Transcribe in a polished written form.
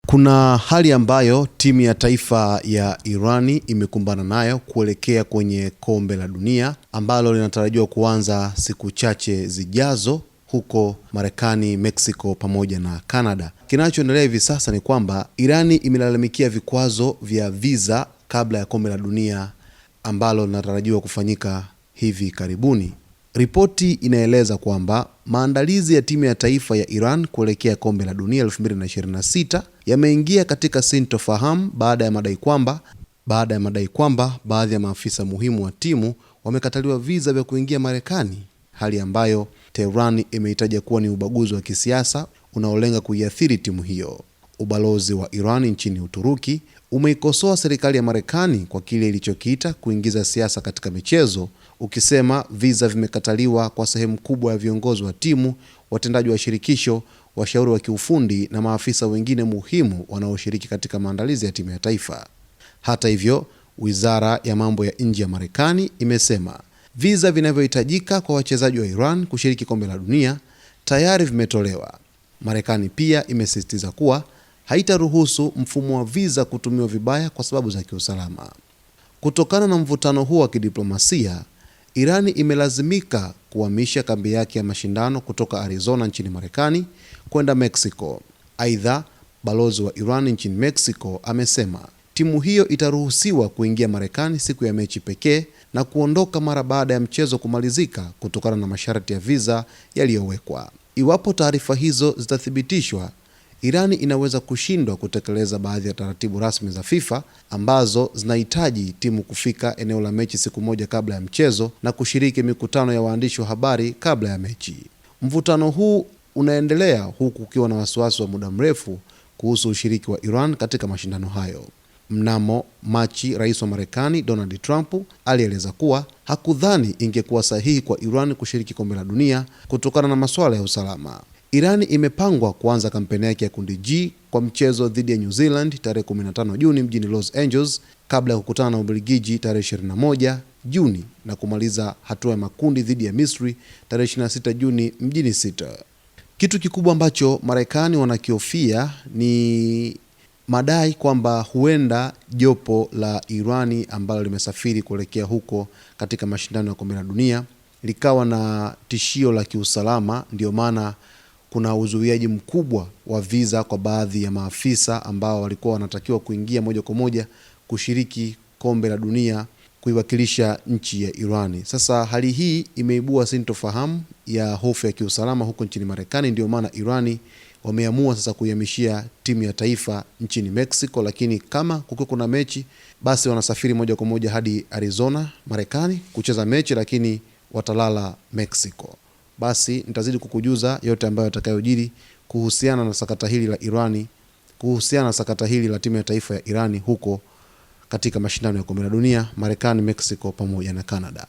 Kuna hali ambayo timu ya taifa ya Irani imekumbana nayo kuelekea kwenye kombe la dunia ambalo linatarajiwa kuanza siku chache zijazo huko Marekani, Mexico pamoja na Canada. Kinachoendelea hivi sasa ni kwamba Irani imelalamikia vikwazo vya visa kabla ya kombe la dunia ambalo linatarajiwa kufanyika hivi karibuni. Ripoti inaeleza kwamba maandalizi ya timu ya taifa ya Iran kuelekea kombe la dunia 2026 yameingia katika sintofahamu baada ya madai kwamba baadhi ya maafisa muhimu wa timu wamekataliwa visa vya kuingia Marekani, hali ambayo Tehran imeitaja kuwa ni ubaguzi wa kisiasa unaolenga kuiathiri timu hiyo. Ubalozi wa Iran nchini Uturuki umeikosoa serikali ya Marekani kwa kile ilichokiita kuingiza siasa katika michezo, ukisema visa vimekataliwa kwa sehemu kubwa ya viongozi wa timu, watendaji wa shirikisho, washauri wa kiufundi na maafisa wengine muhimu wanaoshiriki katika maandalizi ya timu ya taifa. Hata hivyo, Wizara ya Mambo ya Nje ya Marekani imesema visa vinavyohitajika kwa wachezaji wa Iran kushiriki kombe la dunia tayari vimetolewa. Marekani pia imesisitiza kuwa haitaruhusu mfumo wa visa kutumiwa vibaya kwa sababu za kiusalama. Kutokana na mvutano huo wa kidiplomasia, Irani imelazimika kuhamisha kambi yake ya mashindano kutoka Arizona nchini Marekani kwenda Mexico. Aidha, balozi wa Iran nchini Mexico amesema timu hiyo itaruhusiwa kuingia Marekani siku ya mechi pekee na kuondoka mara baada ya mchezo kumalizika kutokana na masharti ya visa yaliyowekwa. Iwapo taarifa hizo zitathibitishwa, Irani inaweza kushindwa kutekeleza baadhi ya taratibu rasmi za FIFA ambazo zinahitaji timu kufika eneo la mechi siku moja kabla ya mchezo na kushiriki mikutano ya waandishi wa habari kabla ya mechi. Mvutano huu unaendelea huku ukiwa na wasiwasi wa muda mrefu kuhusu ushiriki wa Iran katika mashindano hayo. Mnamo Machi, Rais wa Marekani Donald Trump alieleza kuwa hakudhani ingekuwa sahihi kwa Iran kushiriki kombe la dunia kutokana na masuala ya usalama. Irani imepangwa kuanza kampeni yake ya kundi G kwa mchezo dhidi ya New Zealand tarehe 15 Juni mjini Los Angeles kabla ya kukutana na Ubelgiji tarehe 21 Juni na kumaliza hatua ya makundi dhidi ya Misri tarehe 26 Juni mjini Sita. Kitu kikubwa ambacho Marekani wanakihofia ni madai kwamba huenda jopo la Irani ambalo limesafiri kuelekea huko katika mashindano ya kombe la dunia likawa na tishio la kiusalama. Ndio maana kuna uzuiaji mkubwa wa visa kwa baadhi ya maafisa ambao walikuwa wanatakiwa kuingia moja kwa moja kushiriki kombe la dunia kuiwakilisha nchi ya Irani. Sasa hali hii imeibua sintofahamu ya hofu ya kiusalama huko nchini Marekani. Ndio maana Irani wameamua sasa kuihamishia timu ya taifa nchini Mexico, lakini kama kuna mechi basi wanasafiri moja kwa moja hadi Arizona, Marekani kucheza mechi, lakini watalala Mexico. Basi nitazidi kukujuza yote ambayo yatakayojiri kuhusiana na sakata hili la Irani, kuhusiana na sakata hili la timu ya taifa ya Irani huko katika mashindano ya kombe la dunia Marekani, Mexico pamoja na Canada.